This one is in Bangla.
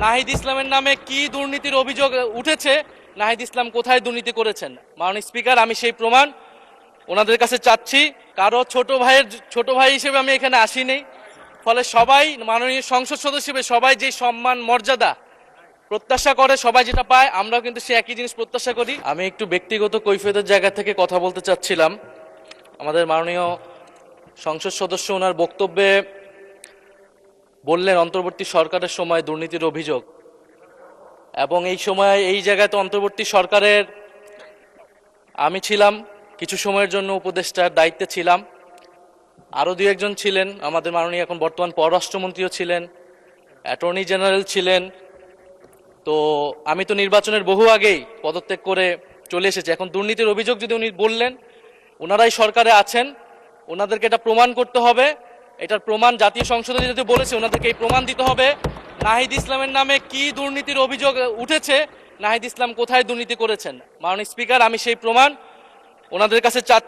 নাহিদ ইসলামের নামে কি দুর্নীতির অভিযোগ উঠেছে, নাহিদ ইসলাম কোথায় দুর্নীতি করেছেন। মাননীয় স্পিকার, আমি সেই প্রমাণ ওনাদের কাছে চাচ্ছি। কারো ছোট ভাই হিসেবে আমি এখানে আসিনি। ফলে সবাই মাননীয় সংসদ সদস্য হিসেবে সবাই যে সম্মান মর্যাদা প্রত্যাশা করে, সবাই যেটা পায়, আমরাও কিন্তু সে একই জিনিস প্রত্যাশা করি। আমি একটু ব্যক্তিগত কৈফিয়তের জায়গা থেকে কথা বলতে চাচ্ছিলাম। আমাদের মাননীয় সংসদ সদস্য ওনার বক্তব্যে বললেন অন্তর্বর্তী সরকারের সময় দুর্নীতির অভিযোগ, এবং এই সময় এই জায়গায় তো অন্তর্বর্তী সরকারের আমি ছিলাম, কিছু সময়ের জন্য উপদেষ্টার দায়িত্বে ছিলাম, আরও দু একজন ছিলেন, আমাদের মাননীয় এখন বর্তমান পররাষ্ট্রমন্ত্রীও ছিলেন, অ্যাটর্নি জেনারেল ছিলেন। তো আমি তো নির্বাচনের বহু আগেই পদত্যাগ করে চলে এসেছি। এখন দুর্নীতির অভিযোগ যদি উনি বললেন, ওনারাই সরকারে আছেন, ওনাদেরকে এটা প্রমাণ করতে হবে। এটার প্রমাণ জাতীয় সংসদে যদি বলেছে, ওনাদেরকে এই প্রমাণ দিতে হবে নাহিদ ইসলামের নামে কি দুর্নীতির অভিযোগ উঠেছে, নাহিদ ইসলাম কোথায় দুর্নীতি করেছেন। মাননীয় স্পিকার, আমি সেই প্রমাণ ওনাদের কাছে চাচ্ছি।